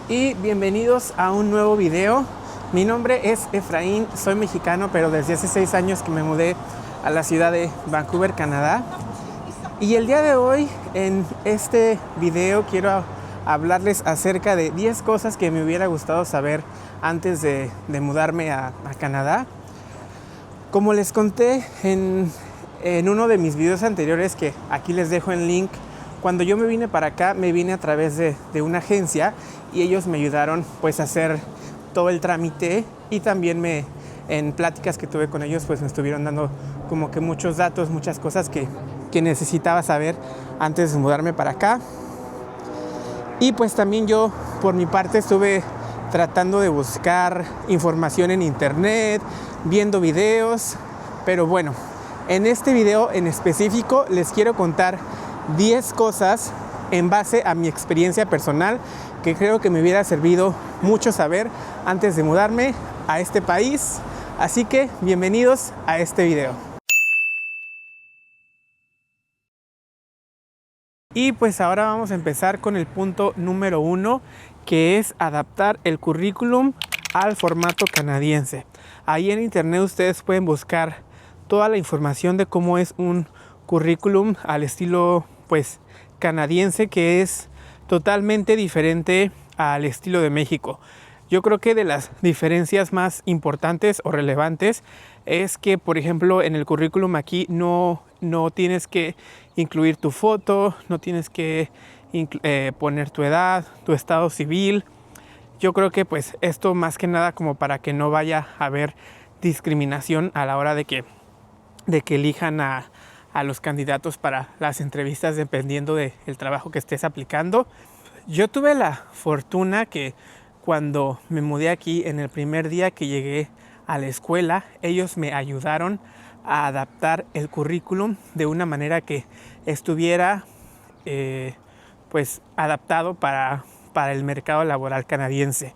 y bienvenidos a un nuevo video. Mi nombre es Efraín, soy mexicano, pero desde hace 6 años que me mudé a la ciudad de Vancouver, Canadá. Y el día de hoy, en este video, quiero hablarles acerca de 10 cosas que me hubiera gustado saber antes de mudarme a Canadá. Como les conté en uno de mis videos anteriores, que aquí les dejo el link, cuando yo me vine para acá, me vine a través de una agencia y ellos me ayudaron pues a hacer todo el trámite, y también en pláticas que tuve con ellos pues me estuvieron dando como que muchos datos, muchas cosas que necesitaba saber antes de mudarme para acá. Y pues también yo por mi parte estuve tratando de buscar información en internet, viendo videos, pero bueno, en este video en específico les quiero contar 10 cosas en base a mi experiencia personal que creo que me hubiera servido mucho saber antes de mudarme a este país. Así que bienvenidos a este video. Y pues ahora vamos a empezar con el punto número 1, que es adaptar el currículum al formato canadiense. Ahí en internet ustedes pueden buscar toda la información de cómo es un currículum al estilo pues canadiense, que es totalmente diferente al estilo de México. Yo creo que de las diferencias más importantes o relevantes es que, por ejemplo, en el currículum aquí no tienes que incluir tu foto, no tienes que poner tu edad, tu estado civil. Yo creo que pues esto más que nada como para que no vaya a haber discriminación a la hora de que elijan a los candidatos para las entrevistas, dependiendo del trabajo que estés aplicando. Yo tuve la fortuna que cuando me mudé aquí, en el primer día que llegué a la escuela, ellos me ayudaron a adaptar el currículum de una manera que estuviera pues adaptado para el mercado laboral canadiense.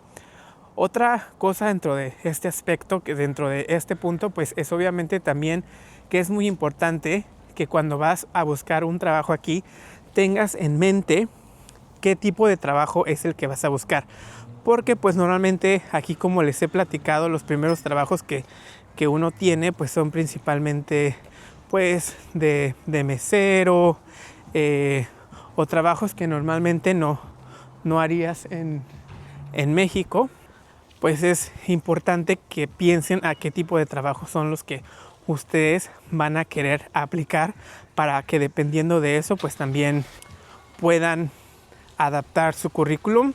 Otra cosa dentro de este aspecto, que dentro de este punto, pues es obviamente también que es muy importante que cuando vas a buscar un trabajo aquí tengas en mente qué tipo de trabajo es el que vas a buscar, porque pues normalmente aquí, como les he platicado, los primeros trabajos que uno tiene pues son principalmente pues de mesero, o trabajos que normalmente no harías en México. Pues es importante que piensen a qué tipo de trabajos son los que ustedes van a querer aplicar, para que dependiendo de eso pues también puedan adaptar su currículum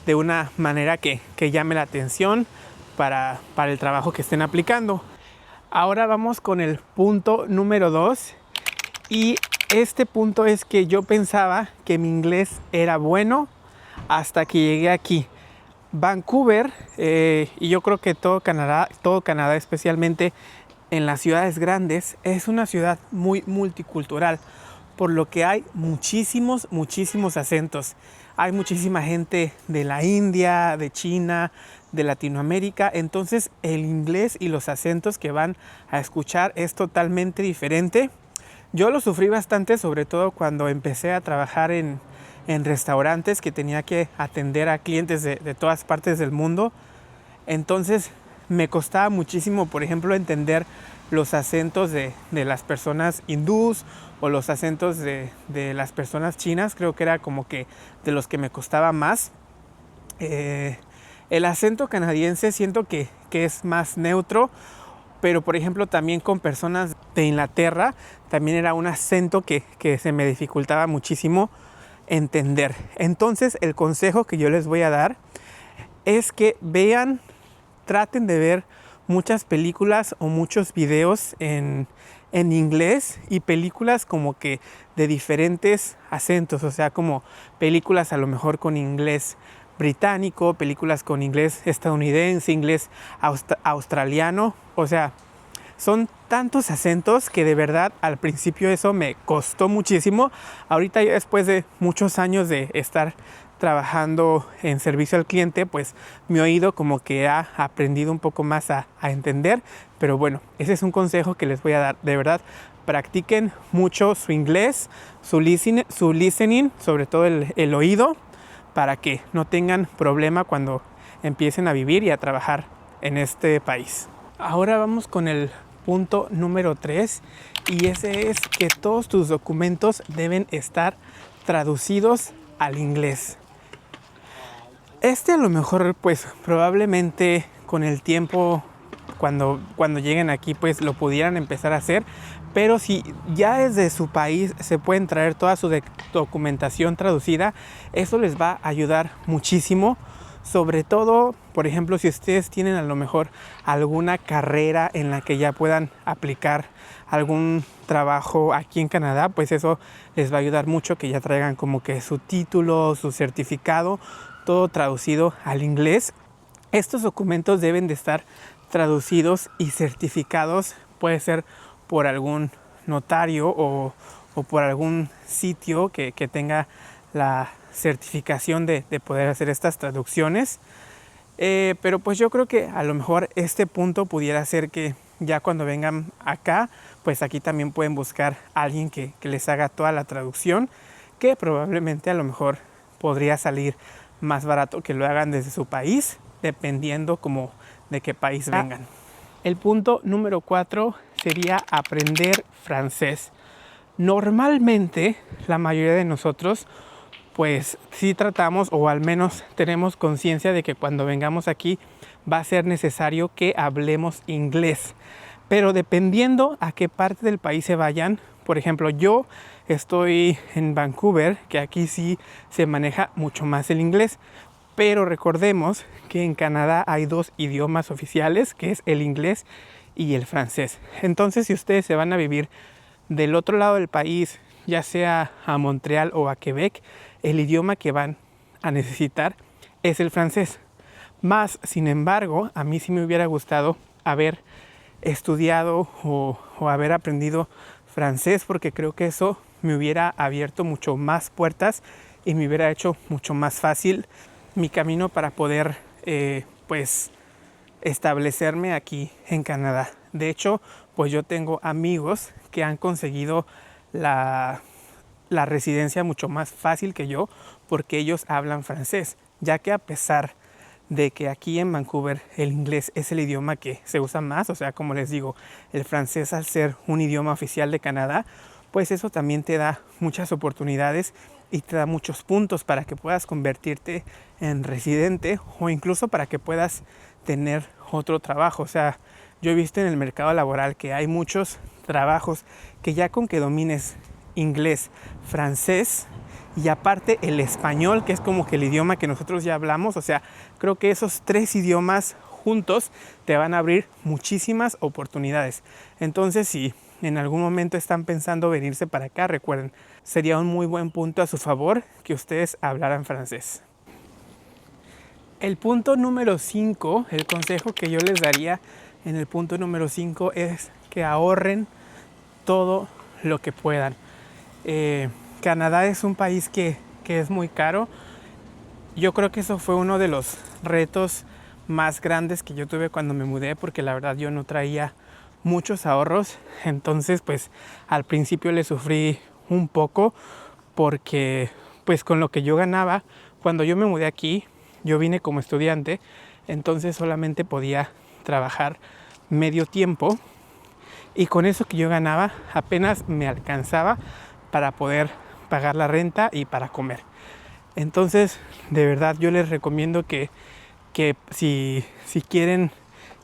de una manera que llame la atención para el trabajo que estén aplicando. Ahora vamos con el punto número 2, y este punto es que yo pensaba que mi inglés era bueno hasta que llegué aquí. Vancouver, y yo creo que todo Canadá, especialmente en las ciudades grandes, es una ciudad muy multicultural, por lo que hay muchísimos acentos. Hay muchísima gente de la India, de China, de Latinoamérica. Entonces el inglés y los acentos que van a escuchar es totalmente diferente. Yo lo sufrí bastante, sobre todo cuando empecé a trabajar en restaurantes, que tenía que atender a clientes de todas partes del mundo. Entonces me costaba muchísimo, por ejemplo, entender los acentos de las personas hindús o los acentos de las personas chinas. Creo que era como que de los que me costaba más. El acento canadiense siento que es más neutro, pero por ejemplo también con personas de Inglaterra también era un acento que se me dificultaba muchísimo entender. Entonces el consejo que yo les voy a dar es que traten de ver muchas películas o muchos videos en inglés, y películas como que de diferentes acentos, o sea, como películas a lo mejor con inglés británico, películas con inglés estadounidense, inglés australiano. O sea, son tantos acentos que de verdad al principio eso me costó muchísimo. Ahorita, ya después de muchos años de estar trabajando en servicio al cliente, pues mi oído como que ha aprendido un poco más a entender. Pero bueno, ese es un consejo que les voy a dar. De verdad, practiquen mucho su inglés, su listening, sobre todo el oído, para que no tengan problema cuando empiecen a vivir y a trabajar en este país. Ahora vamos con el punto número 3, y ese es que todos tus documentos deben estar traducidos al inglés. A lo mejor pues probablemente con el tiempo cuando lleguen aquí pues lo pudieran empezar a hacer, pero si ya desde su país se pueden traer toda su documentación traducida, eso les va a ayudar muchísimo. Sobre todo, por ejemplo, si ustedes tienen a lo mejor alguna carrera en la que ya puedan aplicar algún trabajo aquí en Canadá, pues eso les va a ayudar mucho, que ya traigan como que su título, su certificado, todo traducido al inglés. Estos documentos deben de estar traducidos y certificados, puede ser por algún notario o por algún sitio que tenga la certificación de poder hacer estas traducciones. Pero pues yo creo que a lo mejor este punto pudiera ser que ya cuando vengan acá, pues aquí también pueden buscar a alguien que les haga toda la traducción, que probablemente a lo mejor podría salir más barato que lo hagan desde su país, dependiendo como de qué país vengan. El punto número 4 sería aprender francés. Normalmente la mayoría de nosotros pues sí tratamos, o al menos tenemos conciencia de que cuando vengamos aquí va a ser necesario que hablemos inglés. Pero dependiendo a qué parte del país se vayan, por ejemplo, yo estoy en Vancouver, que aquí sí se maneja mucho más el inglés. Pero recordemos que en Canadá hay 2 idiomas oficiales, que es el inglés y el francés. Entonces, si ustedes se van a vivir del otro lado del país, ya sea a Montreal o a Quebec, el idioma que van a necesitar es el francés. Más, sin embargo, a mí sí me hubiera gustado haber estudiado o haber aprendido francés, porque creo que eso me hubiera abierto mucho más puertas y me hubiera hecho mucho más fácil mi camino para poder pues establecerme aquí en Canadá. De hecho, pues yo tengo amigos que han conseguido la residencia mucho más fácil que yo, porque ellos hablan francés, ya que a pesar de que aquí en Vancouver el inglés es el idioma que se usa más, o sea, como les digo, el francés al ser un idioma oficial de Canadá, pues eso también te da muchas oportunidades y te da muchos puntos para que puedas convertirte en residente, o incluso para que puedas tener otro trabajo. O sea, yo he visto en el mercado laboral que hay muchos trabajos que ya con que domines inglés, francés y aparte el español, que es como que el idioma que nosotros ya hablamos, o sea, creo que esos 3 idiomas juntos te van a abrir muchísimas oportunidades. Entonces, si en algún momento están pensando venirse para acá, recuerden, sería un muy buen punto a su favor que ustedes hablaran francés. El punto número 5, el consejo que yo les daría en el punto número 5 es que ahorren todo lo que puedan. Canadá es un país que es muy caro. Yo creo que eso fue uno de los retos más grandes que yo tuve cuando me mudé, porque la verdad yo no traía muchos ahorros. Entonces pues al principio le sufrí un poco, porque pues con lo que yo ganaba cuando yo me mudé aquí, yo vine como estudiante, entonces solamente podía trabajar medio tiempo, y con eso que yo ganaba apenas me alcanzaba para poder pagar la renta y para comer. Entonces de verdad yo les recomiendo que si quieren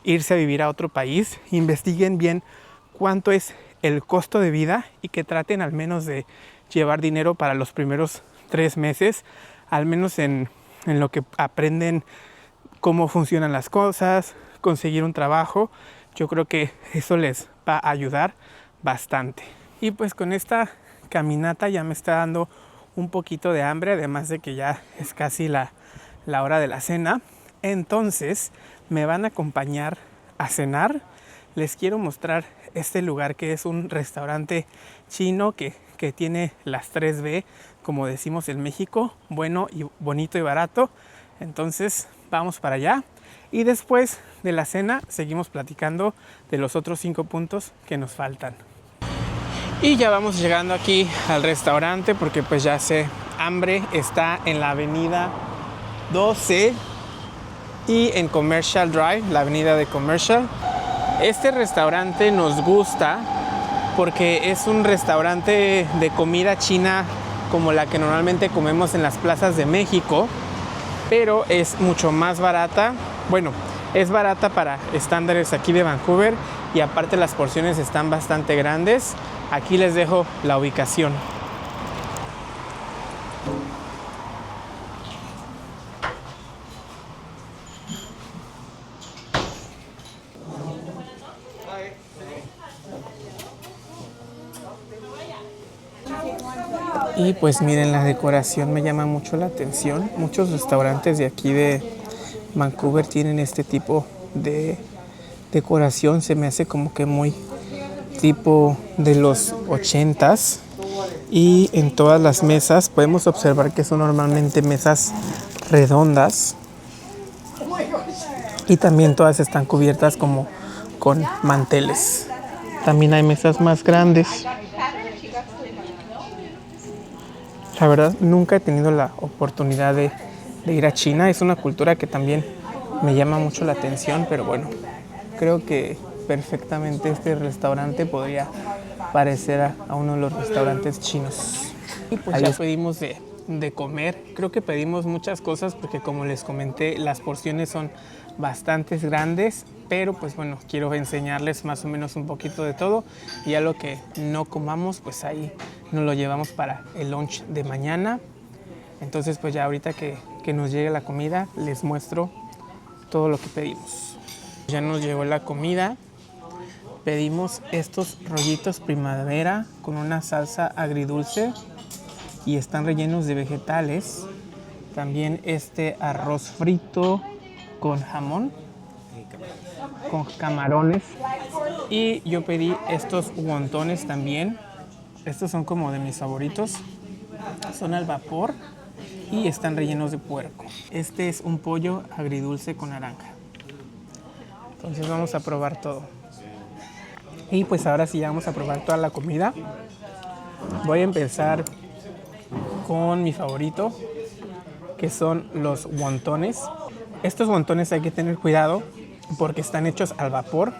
irse a vivir a otro país, investiguen bien cuánto es el costo de vida y que traten al menos de llevar dinero para los primeros 3 meses, al menos en lo que aprenden cómo funcionan las cosas, conseguir un trabajo. Yo creo que eso les va a ayudar bastante. Y pues con esta caminata ya me está dando un poquito de hambre, además de que ya es casi la hora de la cena. Entonces me van a acompañar a cenar. Les quiero mostrar este lugar, que es un restaurante chino que tiene las 3B, como decimos en México: bueno, y bonito y barato. Entonces vamos para allá, y después de la cena seguimos platicando de los otros 5 puntos que nos faltan. Y ya vamos llegando aquí al restaurante, porque pues ya se Hambre está en la avenida 12 y en Commercial Drive, la avenida de Commercial. Este restaurante nos gusta porque es un restaurante de comida china como la que normalmente comemos en las plazas de México, pero es mucho más barata. Bueno, es barata para estándares aquí de Vancouver y aparte las porciones están bastante grandes. Aquí les dejo la ubicación. Y pues miren, la decoración me llama mucho la atención. Muchos restaurantes de aquí de Vancouver tienen este tipo de decoración. Se me hace como que muy tipo de los 80s. Y en todas las mesas podemos observar que son normalmente mesas redondas. Y también todas están cubiertas como con manteles. También hay mesas más grandes. La verdad, nunca he tenido la oportunidad de ir a China. Es una cultura que también me llama mucho la atención, pero bueno, creo que perfectamente este restaurante podría parecer a uno de los restaurantes chinos. Y pues ya pedimos de comer. Creo que pedimos muchas cosas porque, como les comenté, las porciones son bastante grandes, pero pues bueno, quiero enseñarles más o menos un poquito de todo, y ya lo que no comamos pues ahí nos lo llevamos para el lunch de mañana. Entonces pues ya ahorita que nos llegue la comida les muestro todo lo que pedimos. Ya nos llegó la comida. Pedimos estos rollitos primavera con una salsa agridulce y están rellenos de vegetales. También este arroz frito con jamón, con camarones. Y yo pedí estos wontones también. Estos son como de mis favoritos. Son al vapor y están rellenos de puerco. Este es un pollo agridulce con naranja. Entonces vamos a probar todo. Y pues ahora sí, vamos a probar toda la comida. Voy a empezar con mi favorito, que son los wontones. Estos wontones hay que tener cuidado porque están hechos al vapor,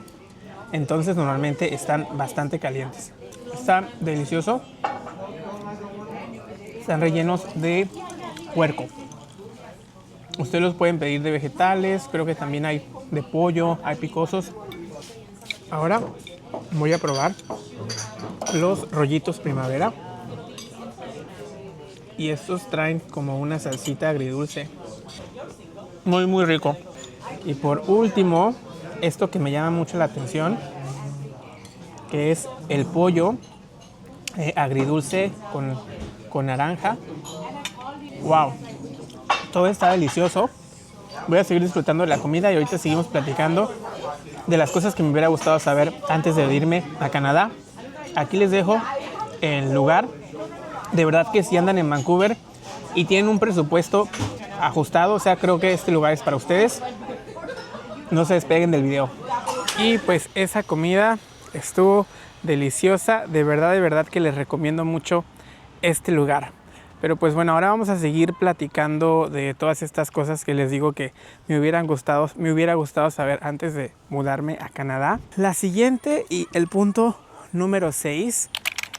entonces normalmente están bastante calientes. Está delicioso. Están rellenos de puerco. Ustedes los pueden pedir de vegetales, creo que también hay de pollo, hay picosos. Ahora voy a probar los rollitos primavera. Y estos traen como una salsita agridulce. Muy, muy rico. Y por último, esto que me llama mucho la atención, que es el pollo agridulce con naranja. ¡Wow! Todo está delicioso. Voy a seguir disfrutando de la comida y ahorita seguimos platicando de las cosas que me hubiera gustado saber antes de irme a Canadá. Aquí les dejo el lugar. De verdad que si andan en Vancouver y tienen un presupuesto ajustado, o sea, creo que este lugar es para ustedes. No se despeguen del video. Y pues esa comida estuvo deliciosa. De verdad que les recomiendo mucho este lugar. Pero pues bueno, ahora vamos a seguir platicando de todas estas cosas que les digo que me hubiera gustado saber antes de mudarme a Canadá. La siguiente y el punto número 6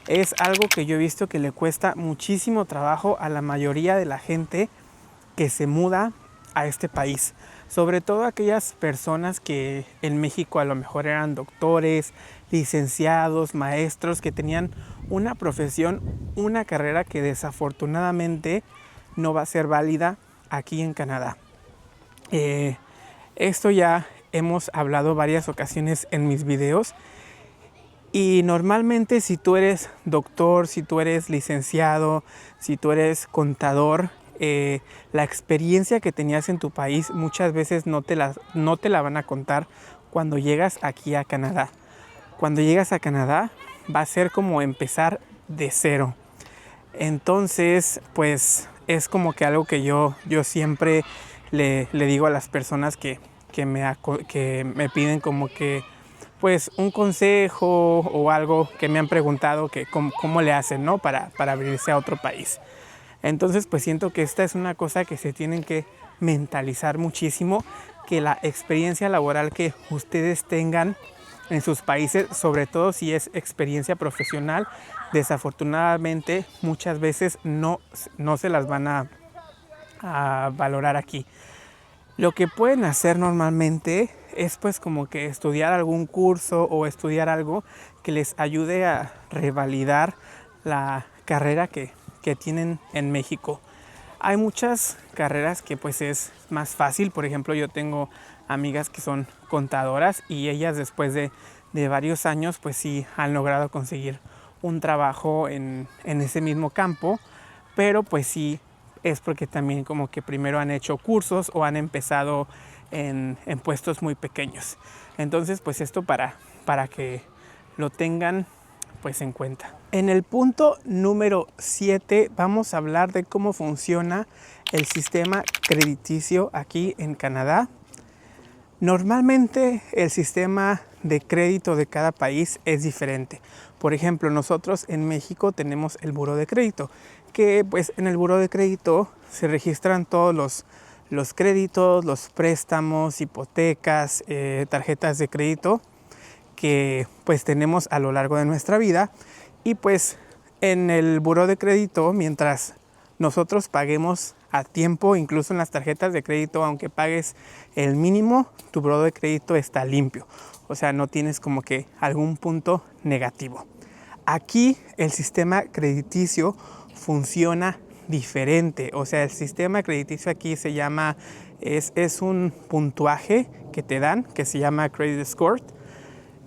es algo que yo he visto que le cuesta muchísimo trabajo a la mayoría de la gente que se muda a este país. Sobre todo aquellas personas que en México a lo mejor eran doctores, licenciados, maestros, que tenían una profesión, una carrera que desafortunadamente no va a ser válida aquí en Canadá. Esto ya hemos hablado varias ocasiones en mis videos. Y normalmente si tú eres doctor, si tú eres licenciado, si tú eres contador, la experiencia que tenías en tu país muchas veces no te la van a contar cuando llegas aquí a Canadá. Cuando llegas a Canadá va a ser como empezar de cero. Entonces, pues es como que algo que yo siempre le digo a las personas que me piden como que pues un consejo o algo, que me han preguntado que cómo le hacen, ¿no? para abrirse a otro país. Entonces pues siento que esta es una cosa que se tienen que mentalizar muchísimo, que la experiencia laboral que ustedes tengan en sus países, sobre todo si es experiencia profesional, desafortunadamente muchas veces no se las van a valorar aquí. Lo que pueden hacer normalmente es pues como que estudiar algún curso o estudiar algo que les ayude a revalidar la carrera que tienen en México. Hay muchas carreras que pues es más fácil. Por ejemplo, yo tengo amigas que son contadoras y ellas después de varios años pues sí han logrado conseguir un trabajo en ese mismo campo, pero pues sí es porque también como que primero han hecho cursos o han empezado en puestos muy pequeños. Entonces pues esto para que lo tengan pues en cuenta. En el punto número 7 vamos a hablar de cómo funciona el sistema crediticio aquí en Canadá. Normalmente el sistema de crédito de cada país es diferente. Por ejemplo, nosotros en México tenemos el buró de crédito, que pues en el buró de crédito se registran todos los créditos, los préstamos, hipotecas, tarjetas de crédito que pues tenemos a lo largo de nuestra vida. Y pues en el buró de crédito, mientras nosotros paguemos a tiempo, incluso en las tarjetas de crédito, aunque pagues el mínimo, tu buró de crédito está limpio. O sea, no tienes como que algún punto negativo. Aquí el sistema crediticio funciona diferente. O sea, el sistema crediticio aquí se llama, es un puntuaje que te dan, que se llama Credit Score.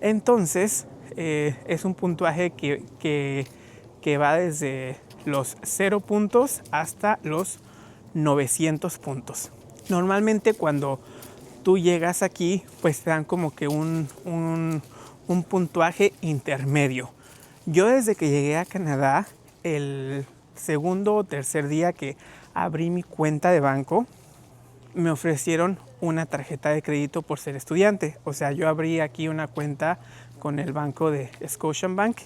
Entonces, es un puntuaje que va desde los 0 puntos hasta los 900 puntos. Normalmente cuando tú llegas aquí, pues te dan como que un puntuaje intermedio. Yo desde que llegué a Canadá, el segundo o tercer día que abrí mi cuenta de banco, me ofrecieron una tarjeta de crédito por ser estudiante. O sea, yo abrí aquí una cuenta con el banco de Scotiabank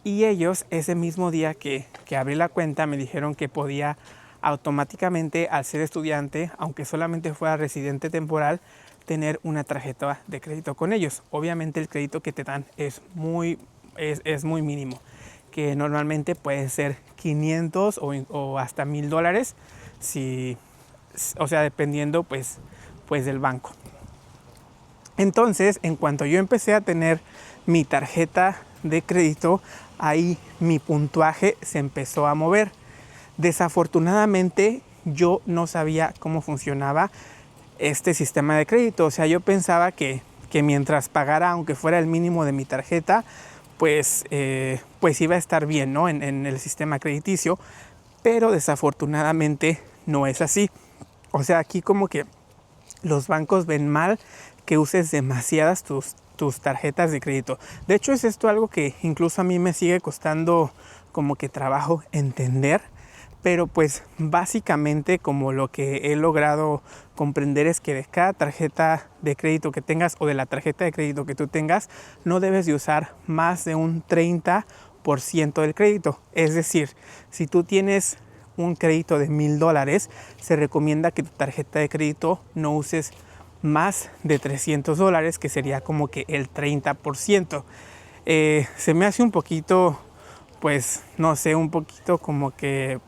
y ellos ese mismo día que abrí la cuenta me dijeron que podía automáticamente, al ser estudiante, aunque solamente fuera residente temporal, tener una tarjeta de crédito con ellos. Obviamente el crédito que te dan es muy mínimo, que normalmente puede ser 500 o hasta $1000, o sea, dependiendo pues del banco. Entonces, en cuanto yo empecé a tener mi tarjeta de crédito, ahí mi puntuaje se empezó a mover. Desafortunadamente, yo no sabía cómo funcionaba este sistema de crédito. O sea, yo pensaba que mientras pagara, aunque fuera el mínimo de mi tarjeta, pues iba a estar bien, ¿no? en el sistema crediticio. Pero desafortunadamente no es así. O sea, aquí como que los bancos ven mal que uses demasiadas tus tarjetas de crédito. De hecho, es esto algo que incluso a mí me sigue costando como que trabajo entender. Pero pues básicamente como lo que he logrado comprender es que de cada tarjeta de crédito que tengas o de la tarjeta de crédito que tú tengas, no debes de usar más de un 30% del crédito. Es decir, si tú tienes un crédito de $1000, se recomienda que tu tarjeta de crédito no uses más de $300, que sería como que el 30%. Se me hace un poquito, pues no sé, un poquito como que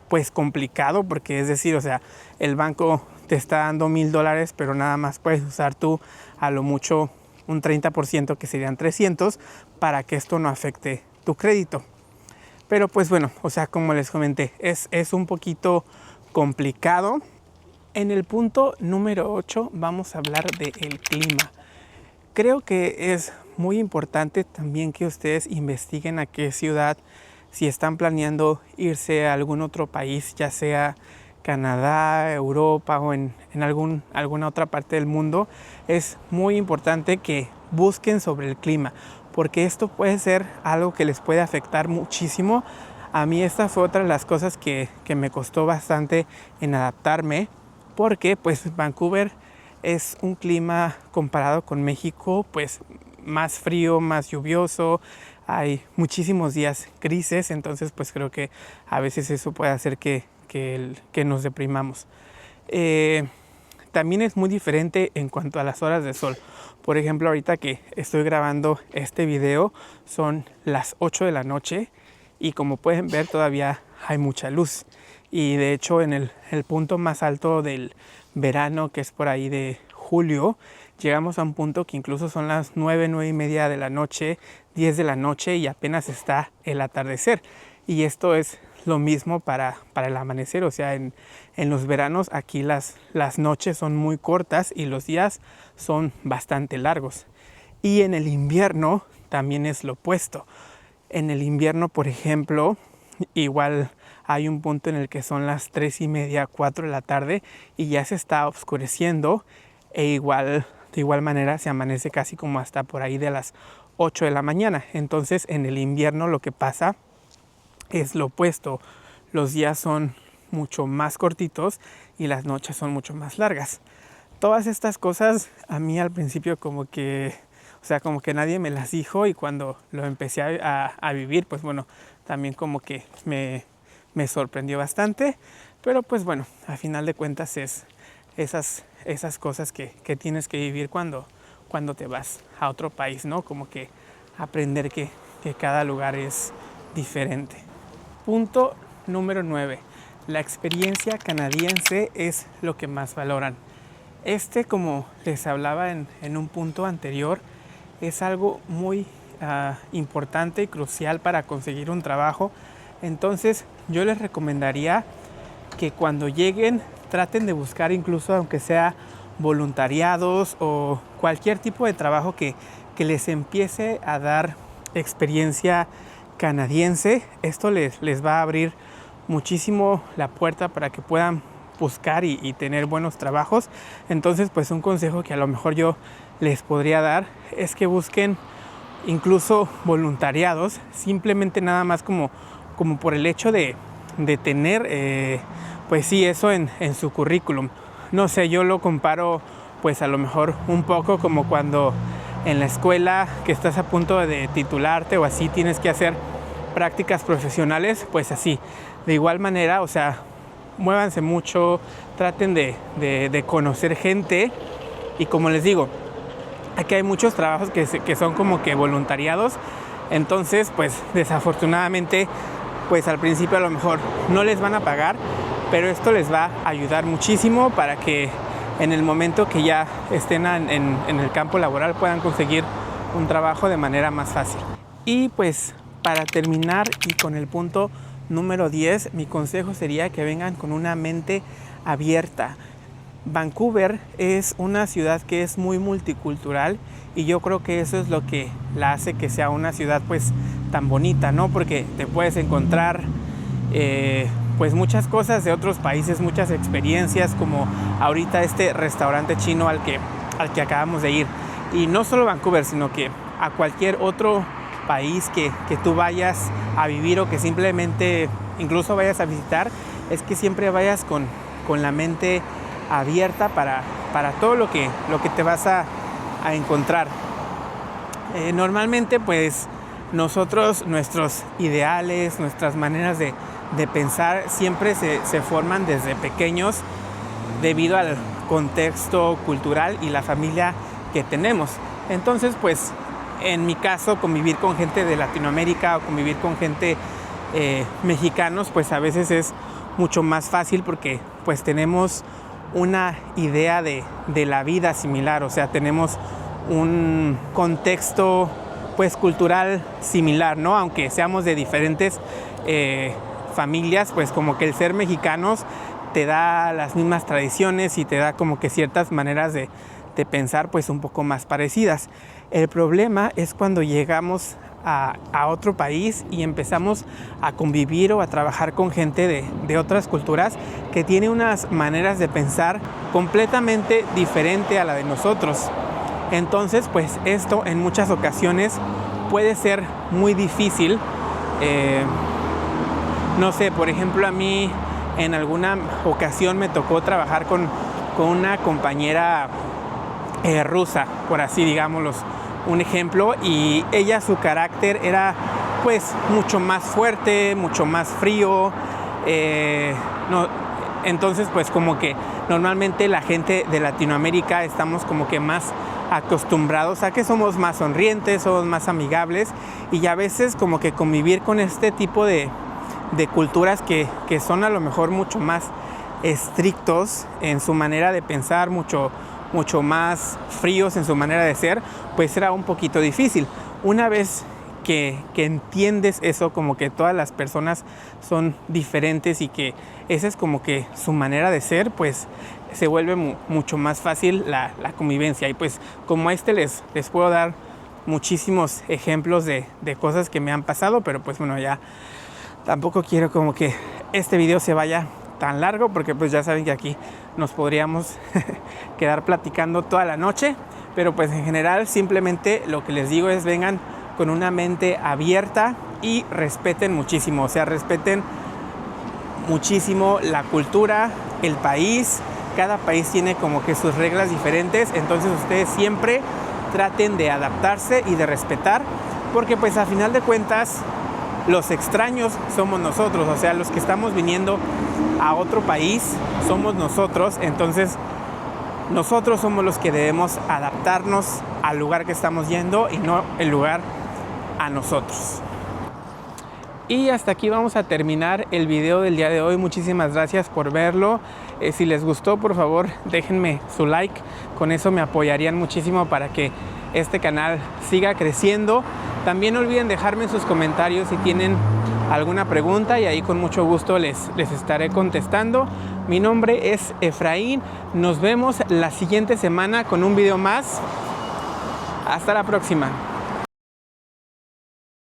pues complicado, porque es decir, o sea, el banco te está dando $1000, pero nada más puedes usar tú a lo mucho un 30%, que serían 300, para que esto no afecte tu crédito. Pero pues bueno, o sea, como les comenté, es un poquito complicado. En el punto número 8 vamos a hablar del clima. Creo que es muy importante también que ustedes investiguen a qué ciudad, si están planeando irse a algún otro país, ya sea Canadá, Europa o en alguna otra parte del mundo. Es muy importante que busquen sobre el clima, porque esto puede ser algo que les puede afectar muchísimo. A mí esta fue otra de las cosas que me costó bastante en adaptarme, porque pues Vancouver es un clima comparado con México pues más frío, más lluvioso. hay muchísimos días grises, entonces pues creo que a veces eso puede hacer que nos deprimamos. También es muy diferente en cuanto a las horas de sol. Por ejemplo, ahorita que estoy grabando este video son las 8 de la noche y como pueden ver todavía hay mucha luz. Y de hecho en el punto más alto del verano, que es por ahí de julio, llegamos a un punto que incluso son las 9:30 de la noche, 10 de la noche y apenas está el atardecer. Y esto es lo mismo para el amanecer, o sea, en los veranos aquí las noches son muy cortas y los días son bastante largos. Y en el invierno también es lo opuesto. En el invierno, por ejemplo, igual hay un punto en el que son las 3:30, 4 de la tarde y ya se está oscureciendo e de igual manera se amanece casi como hasta por ahí de las 8 de la mañana. Entonces en el invierno lo que pasa es lo opuesto. Los días son mucho más cortitos y las noches son mucho más largas. Todas estas cosas a mí al principio como que nadie me las dijo y cuando lo empecé a vivir, pues bueno, también como que me sorprendió bastante. Pero pues bueno, a final de cuentas es esas cosas que tienes que vivir cuando te vas a otro país, ¿no? Como que aprender que cada lugar es diferente. Punto número 9. La experiencia canadiense es lo que más valoran. Como les hablaba en un punto anterior, es algo muy importante y crucial para conseguir un trabajo. Entonces yo les recomendaría que cuando lleguen traten de buscar incluso aunque sea voluntariados o cualquier tipo de trabajo que les empiece a dar experiencia canadiense. Esto les va a abrir muchísimo la puerta para que puedan buscar y tener buenos trabajos. Entonces pues un consejo que a lo mejor yo les podría dar es que busquen incluso voluntariados, simplemente nada más como por el hecho de tener pues sí, eso en su currículum. No sé, yo lo comparo pues a lo mejor un poco como cuando en la escuela que estás a punto de titularte o así tienes que hacer prácticas profesionales, pues así. De igual manera, o sea, muévanse mucho, traten de conocer gente y como les digo, aquí hay muchos trabajos que son como que voluntariados, entonces pues desafortunadamente pues al principio a lo mejor no les van a pagar, pero esto les va a ayudar muchísimo para que en el momento que ya estén en el campo laboral puedan conseguir un trabajo de manera más fácil. Y pues para terminar y con el punto número 10, mi consejo sería que vengan con una mente abierta. Vancouver es una ciudad que es muy multicultural y yo creo que eso es lo que la hace que sea una ciudad pues tan bonita, ¿no? Porque te puedes encontrar pues muchas cosas de otros países, muchas experiencias, como ahorita este restaurante chino al que acabamos de ir. Y no solo Vancouver, sino que a cualquier otro país que tú vayas a vivir o que simplemente incluso vayas a visitar, es que siempre vayas con la mente abierta para todo lo que te vas a encontrar. Normalmente pues nosotros, nuestros ideales, nuestras maneras de pensar siempre se forman desde pequeños debido al contexto cultural y la familia que tenemos. Entonces pues en mi caso convivir con gente de Latinoamérica o convivir con gente mexicanos pues a veces es mucho más fácil porque pues tenemos una idea de la vida similar, o sea, tenemos un contexto pues cultural similar, ¿no? Aunque seamos de diferentes familias, pues como que el ser mexicanos te da las mismas tradiciones y te da como que ciertas maneras de pensar pues un poco más parecidas. El problema es cuando llegamos a otro país y empezamos a convivir o a trabajar con gente de otras culturas que tiene unas maneras de pensar completamente diferente a la de nosotros. Entonces pues esto en muchas ocasiones puede ser muy difícil. No sé, por ejemplo, a mí en alguna ocasión me tocó trabajar con una compañera rusa, por así digámoslo, un ejemplo, y ella, su carácter era pues mucho más fuerte, mucho más frío. Entonces pues como que normalmente la gente de Latinoamérica estamos como que más acostumbrados a que somos más sonrientes, somos más amigables, y a veces como que convivir con este tipo de culturas que son a lo mejor mucho más estrictos en su manera de pensar, mucho más fríos en su manera de ser, pues era un poquito difícil. Una vez que entiendes eso, como que todas las personas son diferentes y que esa es como que su manera de ser, pues se vuelve mucho más fácil la convivencia. Y pues como a les puedo dar muchísimos ejemplos de cosas que me han pasado, pero pues bueno, ya tampoco quiero como que este video se vaya tan largo, porque pues ya saben que aquí nos podríamos quedar platicando toda la noche. Pero pues en general simplemente lo que les digo es vengan con una mente abierta y respeten muchísimo, o sea, respeten muchísimo la cultura, el país. Cada país tiene como que sus reglas diferentes, entonces ustedes siempre traten de adaptarse y de respetar, porque pues a final de cuentas los extraños somos nosotros, o sea, los que estamos viniendo a otro país somos nosotros. Entonces nosotros somos los que debemos adaptarnos al lugar que estamos yendo y no el lugar a nosotros. Y hasta aquí vamos a terminar el video del día de hoy. Muchísimas gracias por verlo. Si les gustó, por favor déjenme su like, con eso me apoyarían muchísimo para que este canal siga creciendo. También no olviden dejarme en sus comentarios si tienen alguna pregunta, y ahí con mucho gusto les estaré contestando. Mi nombre es Efraín. Nos vemos la siguiente semana con un video más. Hasta la próxima.